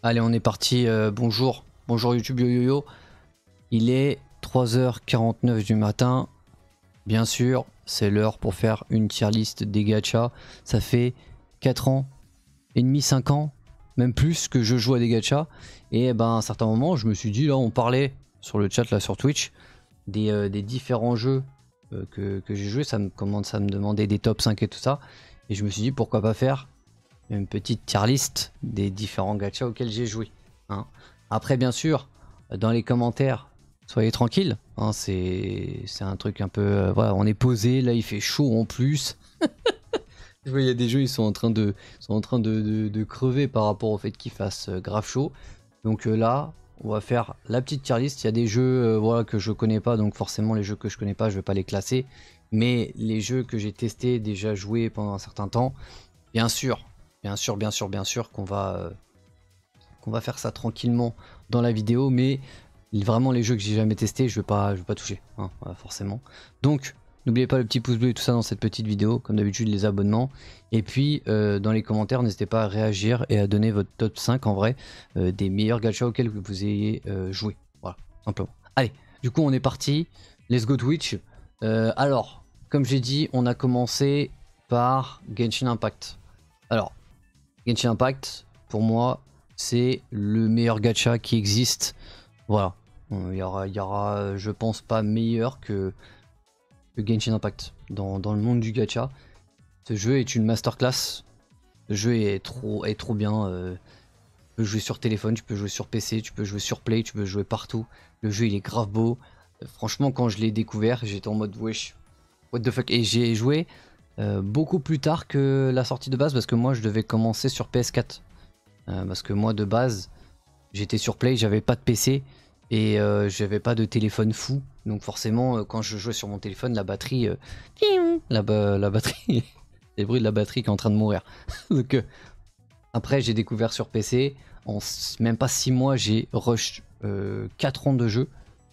Allez, on est parti. Bonjour. Bonjour YouTube Yo. Il est 3h49 du matin. Bien sûr, c'est l'heure pour faire une tier list des gachas. Ça fait 4 ans et demi, 5 ans, même plus que je joue à des gachas. Et ben, à un certain moment, je me suis dit, là, on parlait sur le chat, là, sur Twitch, des différents jeux que j'ai joué. Ça me commence à me demander des top 5 et tout ça. Et je me suis dit, pourquoi pas faire une petite tier list des différents gachas auxquels j'ai joué. Hein. Après, bien sûr, dans les commentaires, soyez tranquilles. Hein, c'est un truc un peu... voilà, on est posé, là il fait chaud en plus. Je vois, il y a des jeux, ils sont en train de crever par rapport au fait qu'il fasse grave chaud. Donc là, on va faire la petite tier list. Il y a des jeux voilà, que je connais pas, donc forcément les jeux que je connais pas, je vais pas les classer. Mais les jeux que j'ai testés, déjà joués pendant un certain temps, bien sûr qu'on va faire ça tranquillement dans la vidéo, mais vraiment les jeux que j'ai jamais testés, je vais pas toucher, hein, voilà, forcément. Donc n'oubliez pas le petit pouce bleu et tout ça dans cette petite vidéo, comme d'habitude les abonnements. Et puis dans les commentaires, n'hésitez pas à réagir et à donner votre top 5 en vrai des meilleurs gachas auxquels vous ayez joué. Voilà, simplement. Allez, du coup on est parti. Let's go Twitch. Alors, comme j'ai dit, on a commencé par Genshin Impact. Alors, Genshin Impact, pour moi, c'est le meilleur gacha qui existe. Voilà. Il y aura, je pense, pas meilleur que Genshin Impact dans le monde du gacha. Ce jeu est une masterclass. Le jeu est trop bien. Tu peux jouer sur téléphone, tu peux jouer sur PC, tu peux jouer sur Play, tu peux jouer partout. Le jeu, il est grave beau. Franchement, quand je l'ai découvert, j'étais en mode wesh, what the fuck. Et j'ai joué beaucoup plus tard que la sortie de base parce que moi je devais commencer sur PS4 parce que moi de base j'étais sur Play, j'avais pas de PC et j'avais pas de téléphone fou, donc forcément quand je jouais sur mon téléphone la batterie la batterie les bruits de la batterie qui est en train de mourir. Donc après j'ai découvert sur PC en même pas 6 mois, j'ai rush 4 ans de jeu,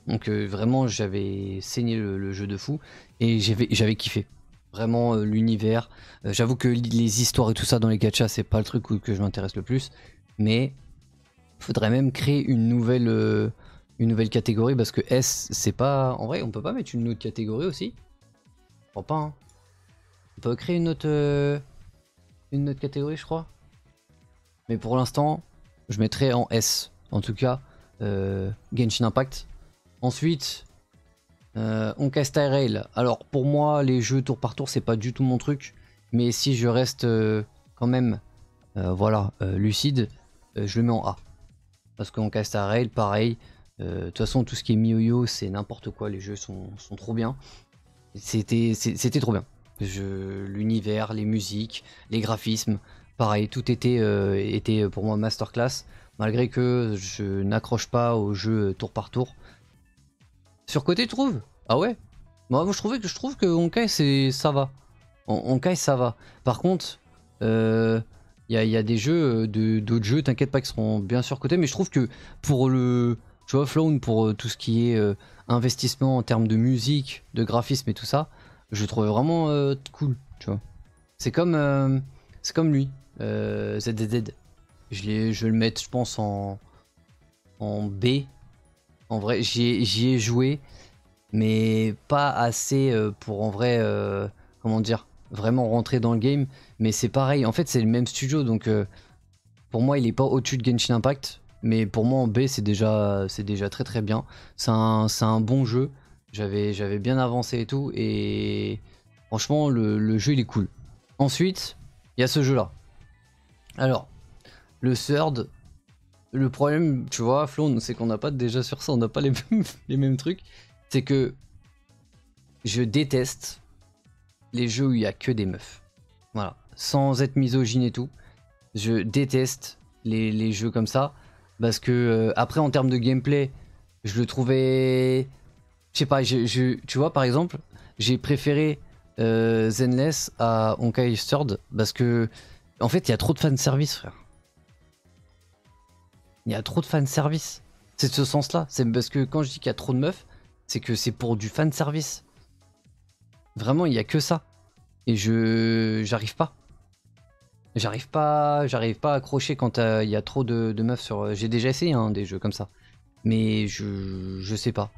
donc vraiment j'avais saigné le jeu de fou et j'avais kiffé. Vraiment l'univers. J'avoue que les histoires et tout ça dans les gachas, c'est pas le truc que je m'intéresse le plus. Mais faudrait même créer une nouvelle catégorie parce que S, c'est pas. En vrai, on peut pas mettre une autre catégorie aussi. Je crois pas. Hein. On peut créer une autre catégorie, je crois. Mais pour l'instant, je mettrai en S. En tout cas, Genshin Impact. Ensuite. Honkai Star Rail. Alors pour moi les jeux tour par tour c'est pas du tout mon truc, mais si je reste quand même voilà lucide, je le mets en A parce que Honkai Star Rail pareil, de toute façon tout ce qui est MiYoYo c'est n'importe quoi, les jeux sont trop bien, c'était trop bien, l'univers, les musiques, les graphismes, pareil tout était pour moi masterclass malgré que je n'accroche pas aux jeux tour par tour. Surcoté, tu trouves? Ah ouais? Moi, je trouve que Honkai, ça va. Honkai, ça va. Par contre, il y a des jeux, d'autres jeux, t'inquiète pas, qui seront bien surcotés. Mais je trouve que pour tu vois, Flown, pour tout ce qui est investissement en termes de musique, de graphisme et tout ça, je le trouve vraiment cool, tu vois. C'est comme lui, ZZZ. Je vais le mettre, je pense, en B. En vrai, j'y ai joué, mais pas assez pour en vrai, comment dire, vraiment rentrer dans le game. Mais c'est pareil, en fait c'est le même studio, donc pour moi il est pas au-dessus de Genshin Impact. Mais pour moi en B c'est déjà très très bien. C'est un bon jeu, j'avais bien avancé et tout, et franchement le jeu il est cool. Ensuite, il y a ce jeu là. Alors, le Third. Le problème, tu vois, Flo, c'est qu'on n'a pas déjà sur ça, on n'a pas les mêmes trucs. C'est que je déteste les jeux où il y a que des meufs. Voilà, sans être misogyne et tout. Je déteste les jeux comme ça. Parce que, après, en termes de gameplay, je le trouvais. Je sais pas, tu vois, par exemple, j'ai préféré Zenless à Honkai Star Rail parce que, en fait, il y a trop de fanservice, frère. Il y a trop de fanservice. C'est de ce sens-là. C'est parce que quand je dis qu'il y a trop de meufs, c'est que c'est pour du fanservice. Vraiment, il n'y a que ça. Et j'arrive pas. J'arrive pas à accrocher quand il y a trop de meufs sur. J'ai déjà essayé hein, des jeux comme ça, mais je sais pas.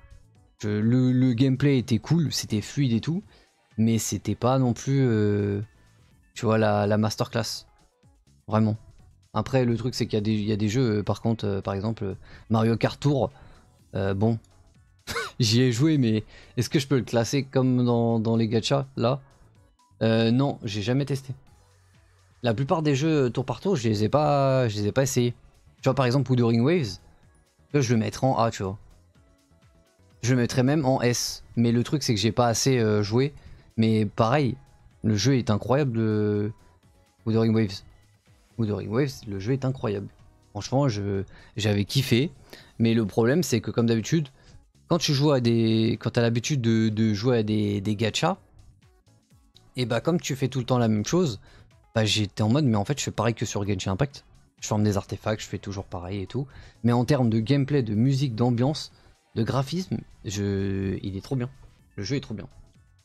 Le gameplay était cool, c'était fluide et tout, mais c'était pas non plus, tu vois, la masterclass, vraiment. Après, le truc c'est qu'il y a des jeux, par contre, par exemple Mario Kart Tour, bon, j'y ai joué, mais est-ce que je peux le classer comme dans les gachas là? Non, j'ai jamais testé. La plupart des jeux tour par tour, je les ai pas essayés. Tu vois, par exemple, Wuthering Waves, là, je le mettrais en A, tu vois. Je le mettrais même en S. Mais le truc, c'est que j'ai pas assez joué. Mais pareil, le jeu est incroyable de Wuthering Waves. Wuthering Waves, le jeu est incroyable. Franchement, j'avais kiffé. Mais le problème, c'est que comme d'habitude, quand tu joues à des. Quand t'as l'habitude de jouer à des gachas, et bah comme tu fais tout le temps la même chose, bah j'étais en mode mais en fait je fais pareil que sur Genshin Impact. Je forme des artefacts, je fais toujours pareil et tout. Mais en termes de gameplay, de musique, d'ambiance, de graphisme, il est trop bien. Le jeu est trop bien.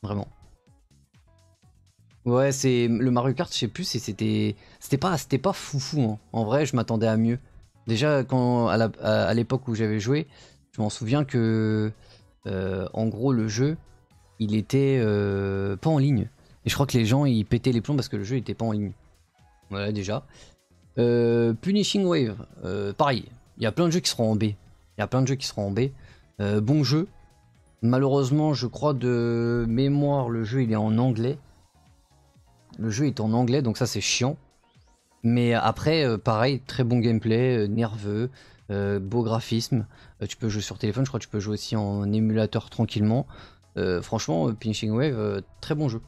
Vraiment. Ouais, c'est le Mario Kart, je sais plus si c'était pas foufou hein. En vrai, je m'attendais à mieux. Déjà quand à l'époque où j'avais joué, je m'en souviens que en gros le jeu, il était pas en ligne. Et je crois que les gens ils pétaient les plombs parce que le jeu était pas en ligne. Voilà déjà. Punishing Wave, pareil. Il y a plein de jeux qui seront en B. Il y a plein de jeux qui seront en B. Bon jeu. Malheureusement, je crois de mémoire, le jeu il est en anglais. Le jeu est en anglais, donc ça c'est chiant. Mais après, pareil, très bon gameplay, nerveux, beau graphisme. Tu peux jouer sur téléphone, je crois que tu peux jouer aussi en émulateur tranquillement. Franchement, Punishing Wave, très bon jeu.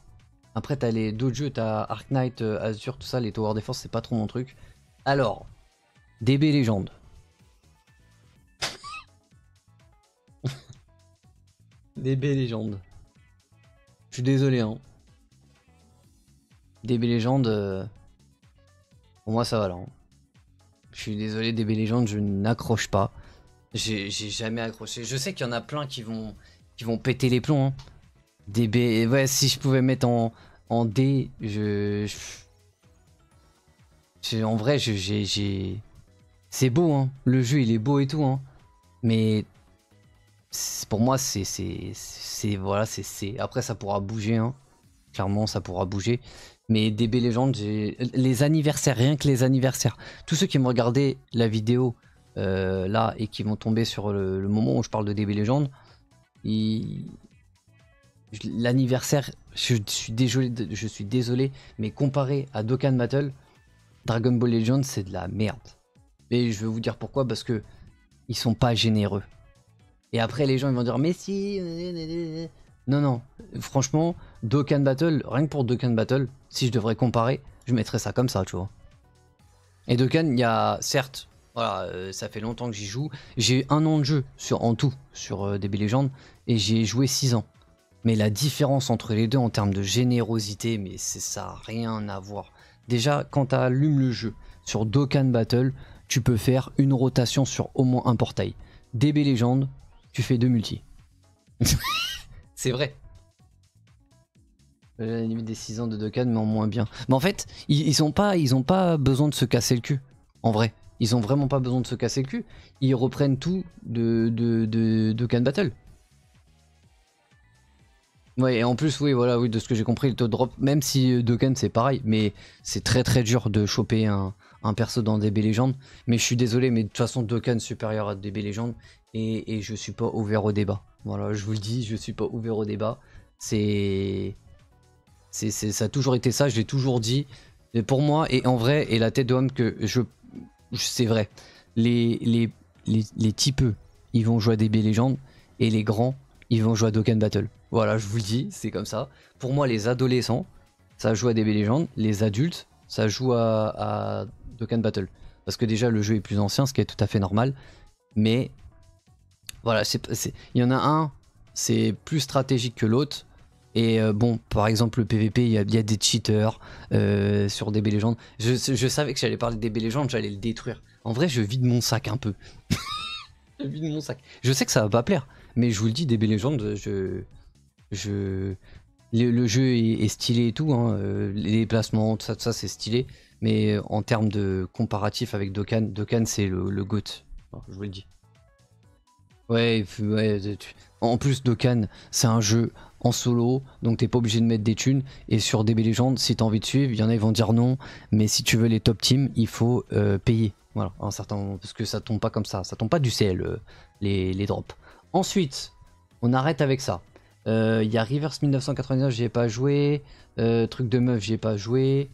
Après, t'as les d'autres jeux, t'as Ark Knight, Azure, tout ça, les Tower Defense, c'est pas trop mon truc. Alors, DB Legend. DB Legend. Je suis désolé, hein. DB Legend, pour moi ça va là. Hein. Je suis désolé, DB Legend, je n'accroche pas. J'ai jamais accroché. Je sais qu'il y en a plein qui vont péter les plombs. Hein. DB, ouais, si je pouvais mettre en D, en vrai, c'est beau, hein. Le jeu, il est beau et tout, hein. Mais pour moi, voilà, c'est. Après, ça pourra bouger, hein. Clairement, ça pourra bouger. Mais DB Legend, les anniversaires, rien que les anniversaires. Tous ceux qui me regardaient la vidéo là et qui vont tomber sur le moment où je parle de DB Legend, l'anniversaire, je suis désolé, mais comparé à Dokkan Battle, Dragon Ball Legends, c'est de la merde. Et je vais vous dire pourquoi, parce que ils sont pas généreux. Et après, les gens ils vont dire, mais si. Non, non, franchement, Dokkan Battle, rien que pour Dokkan Battle, si je devrais comparer, je mettrais ça comme ça, tu vois. Et Dokkan, il y a, certes, voilà, ça fait longtemps que j'y joue. J'ai 1 an de jeu en tout sur DB Legend, et j'y ai joué 6 ans. Mais la différence entre les deux en termes de générosité, mais ça n'a rien à voir. Déjà, quand tu allumes le jeu sur Dokkan Battle, tu peux faire une rotation sur au moins un portail. DB Legend, tu fais 2 multi. C'est vrai. La limite des 6 ans de Dokkan, mais en moins bien. Mais en fait, ils ont pas besoin de se casser le cul. En vrai. Ils ont vraiment pas besoin de se casser le cul. Ils reprennent tout de Dokkan Battle. Ouais, et en plus, oui, voilà, oui, de ce que j'ai compris, le taux de drop, même si Dokkan c'est pareil, mais c'est très très dur de choper un perso dans DB Legend. Mais je suis désolé, mais de toute façon, Dokkan supérieur à DB Legend, et je suis pas ouvert au débat. Voilà, je vous le dis, je suis pas ouvert au débat. Ça a toujours été ça, je l'ai toujours dit. Et pour moi, et en vrai, et la tête de homme que c'est vrai, les typeux, ils vont jouer à DB Legend, et les grands, ils vont jouer à Dokkan Battle. Voilà, je vous le dis, c'est comme ça. Pour moi, les adolescents, ça joue à DB Legend. Les adultes, ça joue à Dokkan Battle. Parce que déjà, le jeu est plus ancien, ce qui est tout à fait normal. Mais voilà, il y en a un, c'est plus stratégique que l'autre. Et bon, par exemple, le PVP, il y a des cheaters sur DB Legend. Je savais que j'allais parler de DB Legend, j'allais le détruire. En vrai, je vide mon sac un peu. Je vide mon sac. Je sais que ça va pas plaire, mais je vous le dis, DB Legend, le jeu est stylé et tout, hein, les placements, tout ça c'est stylé. Mais en termes de comparatif avec Dokkan, Dokkan c'est le GOAT. Alors, je vous le dis. Ouais, en plus Dokkan, c'est un jeu en solo, donc t'es pas obligé de mettre des thunes. Et sur DB Legends, si t'as envie de suivre, il y en a ils vont dire non. Mais si tu veux les top teams, il faut payer. Voilà, un certain moment, parce que ça tombe pas comme ça tombe pas du ciel, les drops. Ensuite, on arrête avec ça. Il y a Rivers 1999, j'y ai pas joué. Truc de meuf, j'y ai pas joué.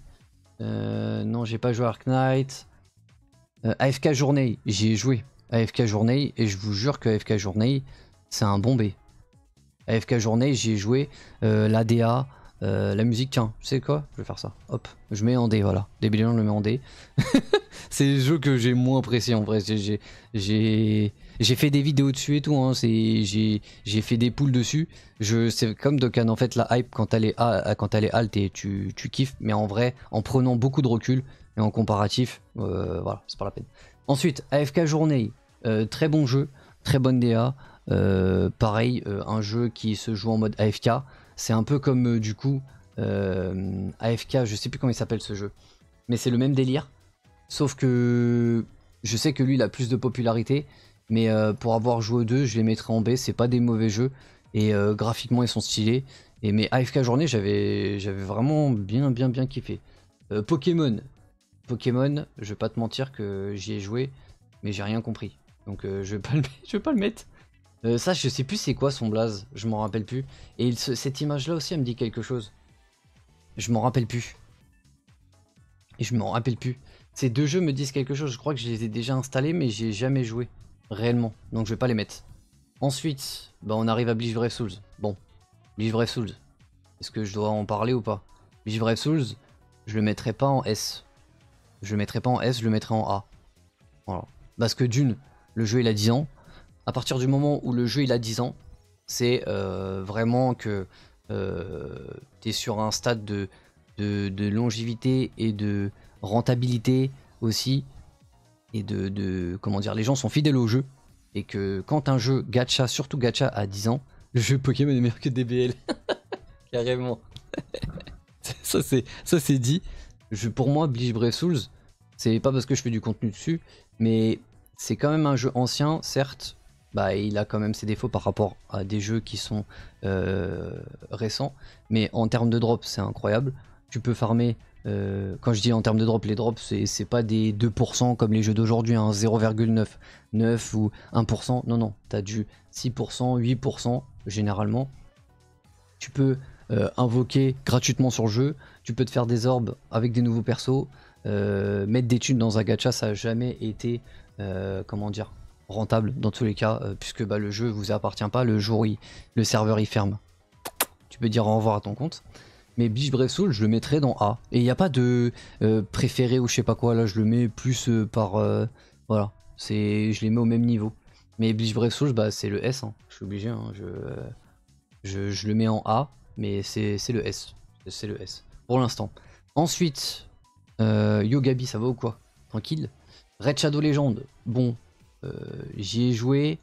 Non, j'ai pas joué à Ark Knight. AFK Journée, j'y ai joué. AFK Journée, et je vous jure que AFK Journée, c'est un bon B. AFK Journée, j'y ai joué. L'ADA, la musique, tiens, tu sais quoi? Je vais faire ça. Hop, je mets en D, voilà. DB Legends, je le mets en D. C'est le jeu que j'ai moins apprécié en vrai. J'ai fait des vidéos dessus et tout. Hein. J'ai fait des poules dessus. C'est comme Dokkan. En fait, la hype, quand elle est halte, et tu kiffes. Mais en vrai, en prenant beaucoup de recul et en comparatif, voilà, c'est pas la peine. Ensuite, AFK Journée. Très bon jeu. Très bonne DA. Pareil, un jeu qui se joue en mode AFK. C'est un peu comme du coup AFK, je sais plus comment il s'appelle ce jeu. Mais c'est le même délire. Sauf que je sais que lui il a plus de popularité, mais pour avoir joué aux deux, je les mettrai en B, c'est pas des mauvais jeux, et graphiquement ils sont stylés. Mais AFK Journée, j'avais vraiment bien kiffé. Pokémon, je vais pas te mentir que j'y ai joué, mais j'ai rien compris. Donc je vais pas le mettre. Ça, je sais plus c'est quoi son blaze, je m'en rappelle plus. Et cette image là aussi, elle me dit quelque chose. Je m'en rappelle plus. Et je m'en rappelle plus. Ces deux jeux me disent quelque chose, je crois que je les ai déjà installés, mais j'ai jamais joué, réellement, donc je vais pas les mettre. Ensuite, bah on arrive à Bleach Brave Souls. Bon, Bleach Brave Souls, est-ce que je dois en parler ou pas? Bleach Brave Souls, je le mettrai pas en S. Je le mettrai pas en S, je le mettrai en A. Voilà. Parce que d'une, le jeu il a 10 ans. À partir du moment où le jeu il a 10 ans, c'est vraiment que tu es sur un stade de longévité et de rentabilité aussi, et comment dire, les gens sont fidèles au jeu, et que quand un jeu gacha, surtout gacha à 10 ans, le jeu Pokémon est meilleur que DBL. Carrément. ça c'est dit. Pour moi, Bleach Brave Souls, c'est pas parce que je fais du contenu dessus, mais c'est quand même un jeu ancien, certes. Bah, il a quand même ses défauts par rapport à des jeux qui sont récents, mais en termes de drop, c'est incroyable. Tu peux farmer, quand je dis en termes de drop, les drops, c'est pas des 2% comme les jeux d'aujourd'hui, hein, 0,9, 9 ou 1%. Non, non, t'as du 6%, 8% généralement. Tu peux invoquer gratuitement sur le jeu, tu peux te faire des orbes avec des nouveaux persos, mettre des thunes dans un gacha, ça a jamais été, comment dire, rentable dans tous les cas, puisque bah, le jeu vous appartient pas, le jour où le serveur il ferme. Tu peux dire au revoir à ton compte. Mais Bleach Brave Soul, je le mettrais dans A. Et il n'y a pas de préféré ou je sais pas quoi, là je le mets plus par... voilà, je les mets au même niveau. Mais Bleach Brave Soul, bah, c'est le S, hein. Je suis obligé, hein. Je le mets en A, mais c'est le S. C'est le S, pour l'instant. Ensuite, Yogabi, ça va ou quoi? Tranquille. Red Shadow Legend, bon, j'y ai joué.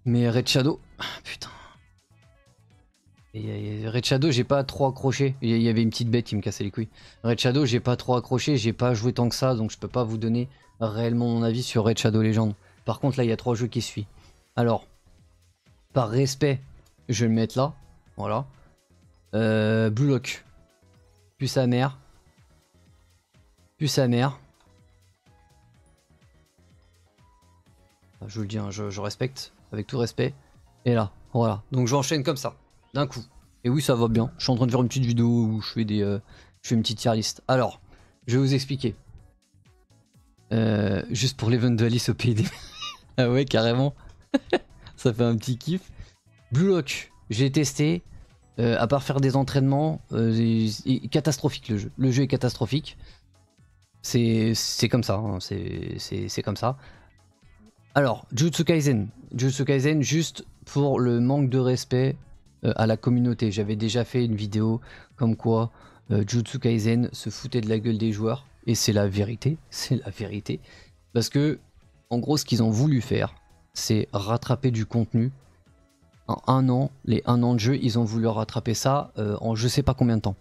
Mais Red Shadow, putain. Et Red Shadow, j'ai pas trop accroché. Il y avait une petite bête qui me cassait les couilles. Red Shadow, j'ai pas trop accroché, j'ai pas joué tant que ça, donc je peux pas vous donner réellement mon avis sur Red Shadow Legend. Par contre, là, il y a 3 jeux qui suivent. Alors, par respect, je vais le mettre là. Voilà. Blue Lock. Plus sa mère. Plus sa mère. Je vous le dis, hein, je respecte, avec tout respect. Et là, voilà. Donc j'enchaîne comme ça, d'un coup. Et oui, ça va bien. Je suis en train de faire une petite vidéo où je fais je fais une petite tier list. Alors, je vais vous expliquer. Juste pour l'event de Alice au pays des... Ah ouais, carrément. Ça fait un petit kiff. Blue Lock, j'ai testé. À part faire des entraînements, catastrophique le jeu. Le jeu est catastrophique. C'est comme ça. Hein. C'est comme ça. Alors, Jujutsu Kaisen. Jujutsu Kaisen, juste pour le manque de respect à la communauté. J'avais déjà fait une vidéo comme quoi Jujutsu Kaisen se foutait de la gueule des joueurs. Et c'est la vérité. C'est la vérité. Parce que, en gros, ce qu'ils ont voulu faire, c'est rattraper du contenu. En 1 an, les 1 an de jeu, ils ont voulu rattraper ça en je sais pas combien de temps.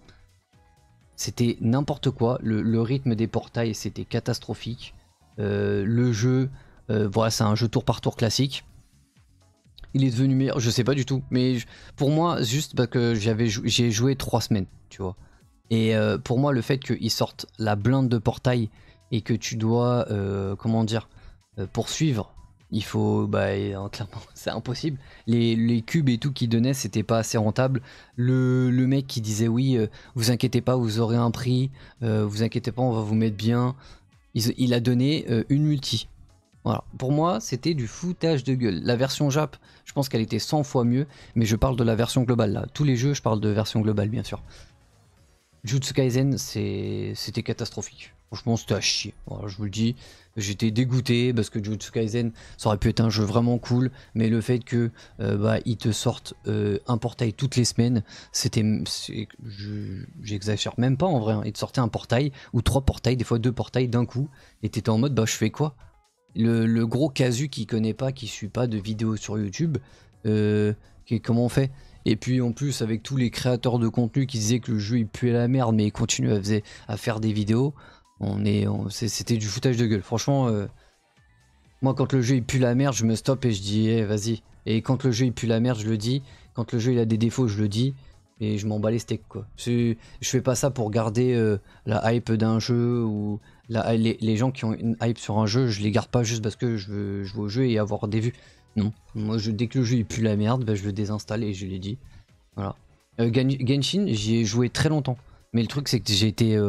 C'était n'importe quoi. Le rythme des portails, c'était catastrophique. Le jeu, voilà, c'est un jeu tour par tour classique. Il est devenu meilleur, je sais pas du tout. Mais pour moi, juste parce que j'ai joué 3 semaines, tu vois. Et pour moi, le fait qu'ils sortent la blinde de portail et que tu dois, comment dire, poursuivre, il faut, bah, clairement, c'est impossible. Les cubes et tout qu'ils donnaient, c'était pas assez rentable. Le mec qui disait oui, vous inquiétez pas, vous aurez un prix, vous inquiétez pas, on va vous mettre bien. Il a donné une multi. Voilà. Pour moi, c'était du foutage de gueule. La version Jap, je pense qu'elle était 100 fois mieux, mais je parle de la version globale là. Tous les jeux, je parle de version globale, bien sûr. Jujutsu Kaisen, c'était catastrophique. Franchement, c'était à chier. Voilà, je vous le dis, j'étais dégoûté parce que Jujutsu Kaisen, ça aurait pu être un jeu vraiment cool, mais le fait que bah, ils te sortent un portail toutes les semaines, j'exagère même pas en vrai. Hein. Ils te sortaient un portail ou 3 portails, des fois 2 portails d'un coup, et t'étais en mode bah je fais quoi? Le gros casu qui connaît pas, qui suit pas de vidéos sur YouTube, comment on fait? Et puis en plus avec tous les créateurs de contenu qui disaient que le jeu il puait la merde mais ils continuent à faire des vidéos, c'était du foutage de gueule. Franchement, moi quand le jeu il pue la merde je me stoppe et je dis eh, vas-y. Et quand le jeu il pue la merde je le dis, quand le jeu il a des défauts je le dis. Et je m'en bats les steaks quoi. Je fais pas ça pour garder la hype d'un jeu ou les gens qui ont une hype sur un jeu, je les garde pas juste parce que je veux jouer au jeu et avoir des vues. Non, moi dès que le jeu il pue la merde, bah, je le désinstalle et je l'ai dit. Voilà. Genshin, j'y ai joué très longtemps. Mais le truc c'est que j'ai été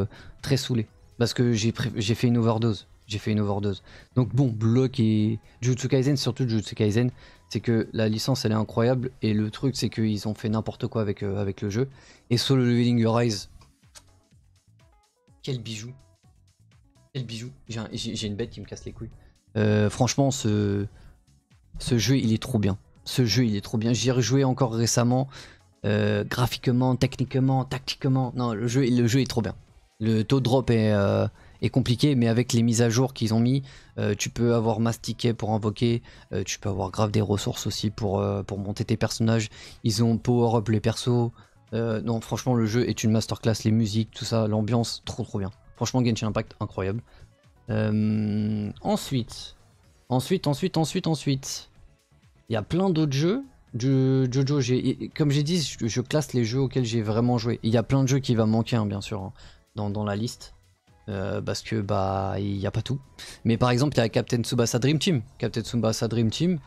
très saoulé. Parce que j'ai fait une overdose. J'ai fait une overdose. Donc bon, Block et Jujutsu Kaisen, surtout Jujutsu Kaisen, c'est que la licence elle est incroyable et le truc c'est qu'ils ont fait n'importe quoi avec le jeu. Et Solo Leveling Rise, quel bijou. Quel bijou. J'ai une bête qui me casse les couilles. Franchement, ce jeu il est trop bien. Ce jeu il est trop bien. J'y ai rejoué encore récemment. Graphiquement, techniquement, tactiquement. Non, le jeu est trop bien. Le taux de drop est compliqué, mais avec les mises à jour qu'ils ont mis, tu peux avoir mass ticket pour invoquer, tu peux avoir grave des ressources aussi pour monter tes personnages. Ils ont power up les persos. Non, franchement, le jeu est une masterclass. Les musiques, tout ça, l'ambiance, trop bien. Franchement, Genshin Impact, incroyable. Ensuite, il y a plein d'autres jeux. Jojo, comme j'ai dit, je classe les jeux auxquels j'ai vraiment joué. Il y a plein de jeux qui vont manquer, hein, bien sûr, hein, dans la liste. Parce que bah il n'y a pas tout. Mais par exemple, il y a Captain Tsubasa Dream Team. Captain Tsubasa Dream Team,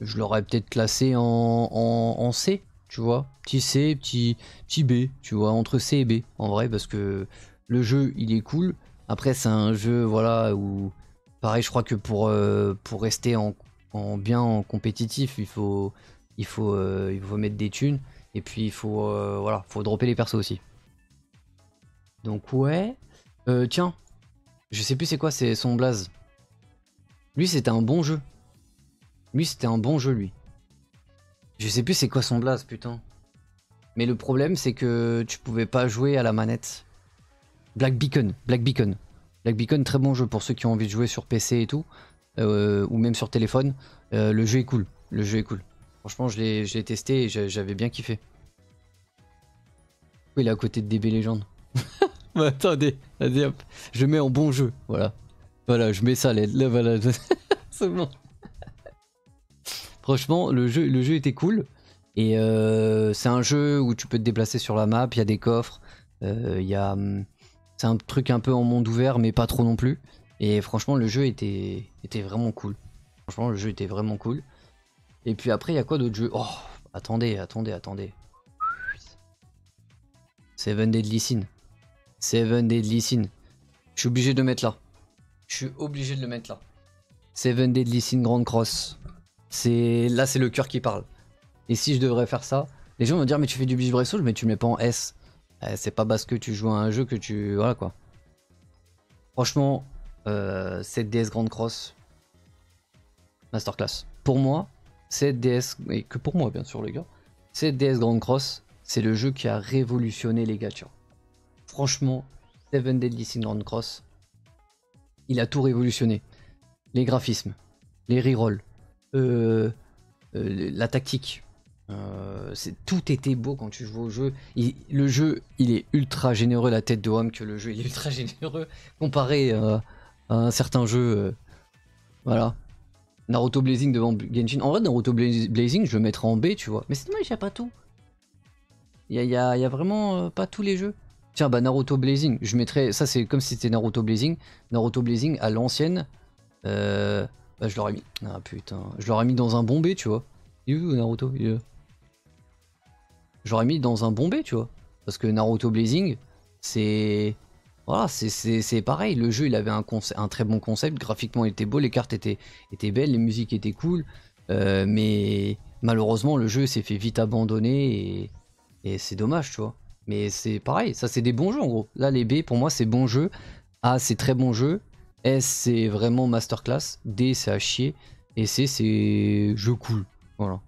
je l'aurais peut-être classé en C, tu vois. Petit C, petit B, tu vois, entre C et B, en vrai, parce que le jeu, il est cool. Après, c'est un jeu, voilà, où... Pareil, je crois que pour rester bien en compétitif, il faut mettre des thunes. Et puis, voilà, faut dropper les persos aussi. Donc, ouais. Tiens, je sais plus c'est quoi, c'est son blaze. Lui, c'était un bon jeu. Lui, c'était un bon jeu, lui. Je sais plus c'est quoi son blaze, putain. Mais le problème, c'est que tu pouvais pas jouer à la manette. Black Beacon. Black Beacon, très bon jeu pour ceux qui ont envie de jouer sur PC et tout. Ou même sur téléphone. Le jeu est cool. Le jeu est cool. Franchement, je l'ai testé et j'avais bien kiffé. Oui, il est à côté de DB Legend. Bah, attendez, allez hop. Je mets en bon jeu. Voilà. Voilà, je mets ça là, voilà. C'est bon. Franchement, le jeu était cool. Et c'est un jeu où tu peux te déplacer sur la map, il y a des coffres. C'est un truc un peu en monde ouvert, mais pas trop non plus. Et franchement, le jeu était vraiment cool. Franchement, le jeu était vraiment cool. Et puis après, il y a quoi d'autres jeux? Oh, attendez. Seven Deadly Sin. Seven Deadly Sin. Je suis obligé de le mettre là. Seven Deadly Sin Grand Cross. Là, c'est le cœur qui parle. Et si je devrais faire ça, les gens vont me dire mais tu fais du Beach Break Soul, mais tu le mets pas en S. C'est pas parce que tu joues à un jeu que tu... Voilà quoi. Franchement, 7DS Grand Cross, masterclass. Pour moi, 7DS, et que pour moi bien sûr les gars, 7DS Grand Cross, c'est le jeu qui a révolutionné les gachas. Franchement, Seven Deadly Sin Grand Cross, il a tout révolutionné. Les graphismes, les rerolls, la tactique, Tout était beau quand tu jouais au jeu. Le jeu, il est ultra généreux, la tête de Homme, que le jeu il est ultra généreux comparé à un certain jeu. Voilà. Naruto Blazing devant Genshin. En vrai, Naruto Blazing, je le mettrais en B, tu vois. Mais c'est dommage, il n'y a pas tout. Il y a vraiment pas tous les jeux. Tiens, bah Naruto Blazing, je mettrais. Ça, c'est comme si c'était Naruto Blazing. Naruto Blazing à l'ancienne. Bah, je l'aurais mis. Ah putain. Je l'aurais mis dans un bon B, tu vois. Il est où Naruto? Je l'aurais mis dans un bon B, tu vois. Parce que Naruto Blazing, c'est. Voilà, c'est pareil. Le jeu, il avait un très bon concept. Graphiquement, il était beau. Les cartes étaient belles. Les musiques étaient cool. Mais malheureusement, le jeu s'est fait vite abandonner. Et c'est dommage, tu vois. Mais c'est pareil. Ça, c'est des bons jeux, en gros. Là, les B, pour moi, c'est bons jeux. A, c'est très bon jeu. S, c'est vraiment masterclass. D, c'est à chier. Et C, c'est jeu cool. Voilà.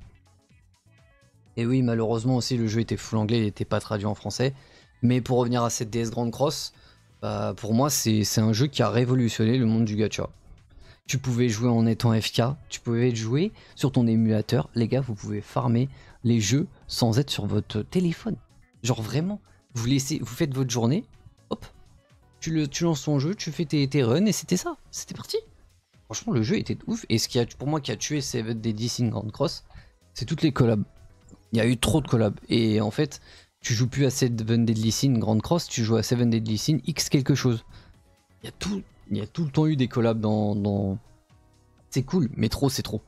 Et oui, malheureusement aussi, le jeu était full anglais, il n'était pas traduit en français. Mais pour revenir à cette DS Grand Cross, bah, pour moi, c'est un jeu qui a révolutionné le monde du gacha. Tu pouvais jouer en étant FK, tu pouvais jouer sur ton émulateur. Les gars, vous pouvez farmer les jeux sans être sur votre téléphone. Genre vraiment, vous faites votre journée, hop, tu lances ton jeu, tu fais tes runs et c'était ça, c'était parti. Franchement, le jeu était ouf. Et pour moi qui a tué Seven Deadly Sins Grand Cross, c'est toutes les collabs. Il y a eu trop de collabs. Et en fait, tu joues plus à Seven Deadly Sins Grand Cross, tu joues à Seven Deadly Sins X quelque chose. Il y a tout le temps eu des collabs dans... C'est cool, mais trop, c'est trop.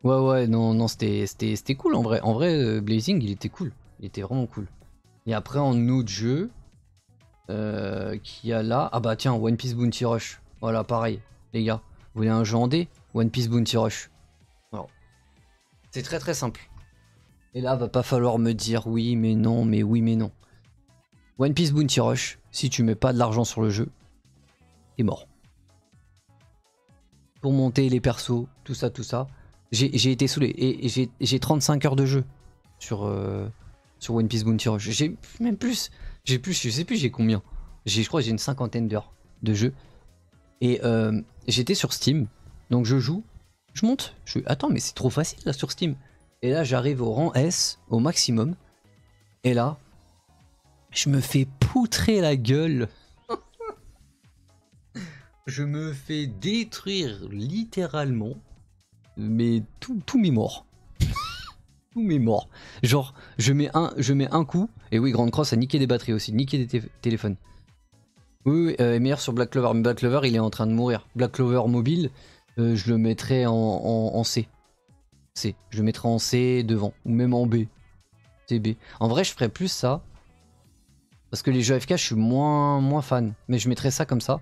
Ouais, non, c'était cool en vrai. En vrai, Blazing, il était cool. Il était vraiment cool. Et après, en autre jeu, qui a là... Ah bah tiens, One Piece Bounty Rush. Voilà, pareil, les gars. Vous voulez un jeu en D? One Piece Bounty Rush. C'est très très simple. Et là, va pas falloir me dire oui, mais non, mais oui, mais non. One Piece Bounty Rush, si tu mets pas de l'argent sur le jeu, t'es mort. Pour monter les persos, tout ça, j'ai été saoulé. Et j'ai 35 heures de jeu sur One Piece Bounty Rush. J'ai même plus. Je sais plus j'ai combien. Je crois que j'ai une cinquantaine d'heures de jeu. Et j'étais sur Steam, donc je joue, je monte. Attends, mais c'est trop facile là sur Steam. Et là, j'arrive au rang S, au maximum. Et là, je me fais poutrer la gueule. Je me fais détruire littéralement. Mais tous mes morts. Tous mes morts. Genre, je mets un coup. Et oui, Grand Cross a niqué des batteries aussi, niqué des téléphones. Oui, meilleur sur Black Clover. Mais Black Clover, il est en train de mourir. Black Clover mobile, je le mettrais en C. C. Je le mettrais en C devant. Ou même en B. C, B. En vrai, je ferais plus ça. Parce que les jeux FK, je suis moins fan. Mais je mettrais ça comme ça.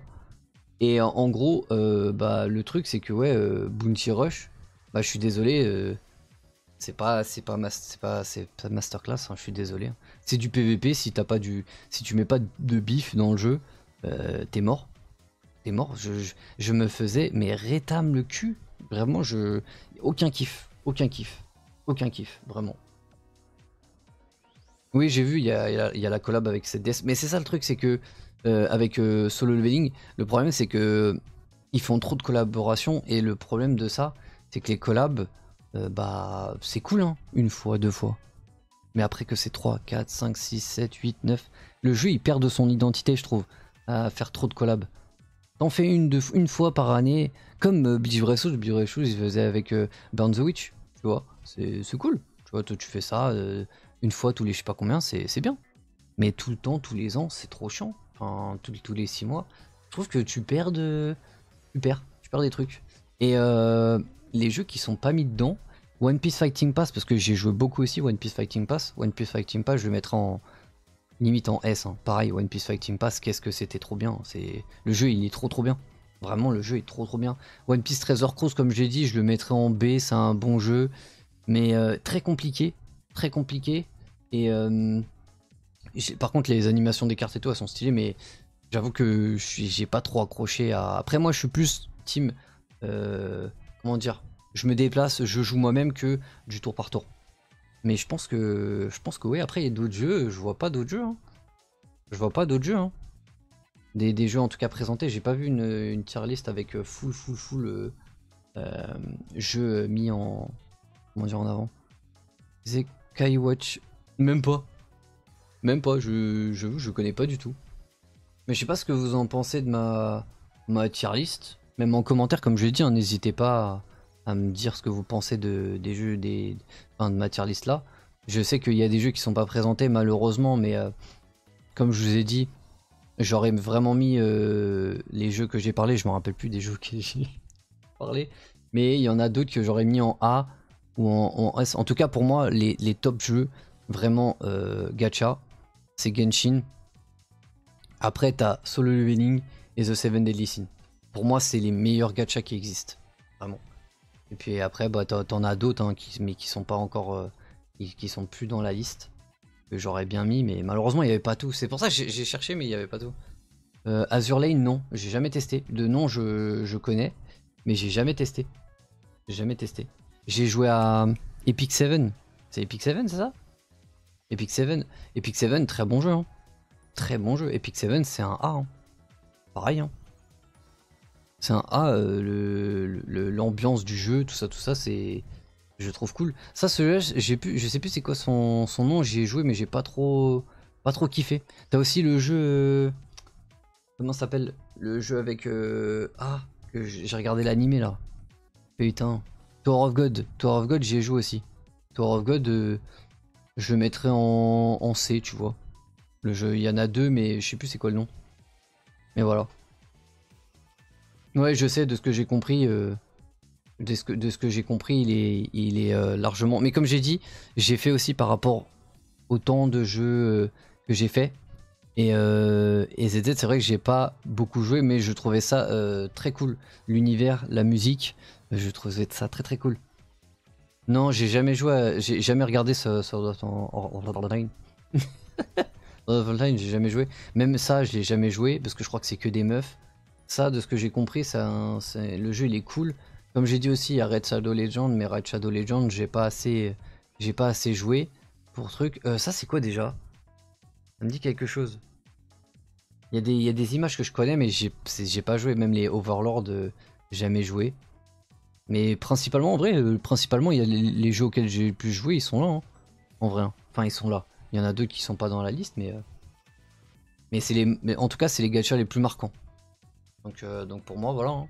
Et en gros, bah, le truc, c'est que ouais, Bounty Rush, bah, je suis désolé. C'est pas masterclass, hein, je suis désolé. C'est du PVP, si tu mets pas de bif dans le jeu, t'es mort. T'es mort. Je me faisais mais rétame le cul. Vraiment, aucun kiff, vraiment. Oui, j'ai vu, il y a la collab avec cette DS. Mais c'est ça le truc, c'est que avec Solo Leveling, le problème c'est que ils font trop de collaborations et le problème de ça, c'est que les collabs, bah c'est cool, hein, une fois, deux fois. Mais après que c'est 3, 4, 5, 6, 7, 8, 9, le jeu il perd de son identité, je trouve, à faire trop de collabs. T'en fais une fois par année, comme Bleach Breath ils faisaient avec Burn the Witch, tu vois, c'est cool. Tu vois, toi tu fais ça une fois tous les je sais pas combien, c'est bien. Mais tout le temps, tous les ans, c'est trop chiant. Enfin, tous les 6 mois. Je trouve que tu perds des trucs. Et les jeux qui sont pas mis dedans, One Piece Fighting Pass, parce que j'ai joué beaucoup aussi One Piece Fighting Pass. One Piece Fighting Pass, je le mettrai en limite en S. Hein. Pareil, One Piece Fighting Pass, qu'est-ce que c'était trop bien. Le jeu, il est trop bien. Vraiment, le jeu est trop bien. One Piece Treasure Cruise, comme j'ai dit, je le mettrai en B. C'est un bon jeu, mais très compliqué, Et par contre, les animations des cartes et tout, elles sont stylées, mais j'avoue que j'ai pas trop accroché à. Après, moi, je suis plus team. Comment dire? Je me déplace, je joue moi-même que du tour par tour. Mais je pense que oui. Après, il y a d'autres jeux. Je vois pas d'autres jeux. Hein. Je vois pas d'autres jeux. Hein. Des jeux en tout cas présentés. J'ai pas vu une tier list avec full jeux mis en comment dire en avant. Zekai Watch. Même pas. Même pas, je connais pas du tout. Mais je sais pas ce que vous en pensez de ma tier list. Même en commentaire, comme je l'ai dit, hein, n'hésitez pas à me dire ce que vous pensez des jeux, enfin, de ma tier list là. Je sais qu'il y a des jeux qui sont pas présentés malheureusement, mais comme je vous ai dit, j'aurais vraiment mis les jeux que j'ai parlé. Je me rappelle plus des jeux que j'ai parlé, mais il y en a d'autres que j'aurais mis en A ou en S. En tout cas, pour moi, les top jeux vraiment gacha, c'est Genshin. Après, t'as Solo Leveling et The Seven Deadly Sins. Pour moi, c'est les meilleurs gachas qui existent. Vraiment. Et puis après, bah, t'en as d'autres, hein, mais qui sont pas encore. Qui sont plus dans la liste. Que j'aurais bien mis, mais malheureusement, il n'y avait pas tout. C'est pour ça que j'ai cherché, mais il n'y avait pas tout. Azur Lane, non. J'ai jamais testé. De nom, je connais. Mais j'ai jamais testé. J'ai jamais testé. J'ai joué à Epic 7. C'est Epic 7, c'est ça? Epic 7. Epic 7, très bon jeu. Hein. Très bon jeu. Epic 7, c'est un A. Hein. Pareil. Hein. C'est un A. L'ambiance du jeu, tout ça, c'est. Je trouve cool. Ça, celui-là, je sais plus c'est quoi son nom. J'y ai joué, mais j'ai pas trop kiffé. T'as aussi le jeu. Comment ça s'appelle? Le jeu avec. Ah, que j'ai regardé l'animé là. Putain. Tower of God. Tower of God, j'y ai joué aussi. Tower of God, je le mettrais en C, tu vois. Le jeu, il y en a deux, mais je sais plus c'est quoi le nom. Mais voilà. Ouais, je sais, de ce que j'ai compris, de ce que j'ai compris, il est largement. Mais comme j'ai dit, j'ai fait aussi par rapport au temps de jeu que j'ai fait. Et ZZ, c'est vrai que j'ai pas beaucoup joué, mais je trouvais ça très cool. L'univers, la musique, je trouvais ça très cool. Non, j'ai jamais joué, j'ai jamais regardé ça online. Online, j'ai jamais joué. Même ça, je l'ai jamais joué parce que je crois que c'est que des meufs. Ça, de ce que j'ai compris, le jeu il est cool. Comme j'ai dit aussi, il y a Red Shadow Legend, mais Red Shadow Legend, j'ai pas assez joué pour truc. Ça, c'est quoi déjà? Ça me dit quelque chose. Il y a des images que je connais, mais j'ai pas joué. Même les Overlord, jamais joué. Mais principalement, en vrai, principalement, il y a les jeux auxquels j'ai pu jouer, ils sont là. Hein, en vrai. Hein. Enfin, ils sont là. Il y en a deux qui sont pas dans la liste, mais en tout cas, c'est les gachas les plus marquants. Donc pour moi, voilà. Hein.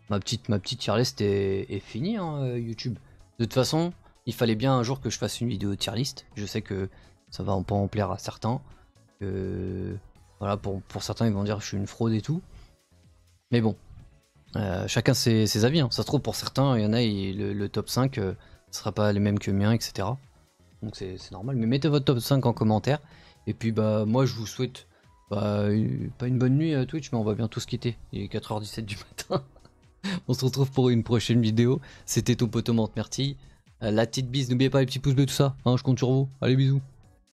Ma petite tier list est finie, hein, YouTube. De toute façon, il fallait bien un jour que je fasse une vidéo tier list. Je sais que ça va pas en plaire à certains. Voilà, pour certains, ils vont dire que je suis une fraude et tout. Mais bon, chacun ses avis. Hein. Ça se trouve, pour certains, il y en a, le top 5 ne sera pas les mêmes que le mien, etc. Donc c'est normal. Mais mettez votre top 5 en commentaire. Et puis, bah, moi, je vous souhaite pas une bonne nuit à Twitch, mais on va bientôt se quitter. Il est 4h17 du matin. On se retrouve pour une prochaine vidéo. C'était ton pote Mante Mertille. La petite bise, n'oubliez pas les petits pouces bleus, tout ça. Hein, je compte sur vous. Allez, bisous.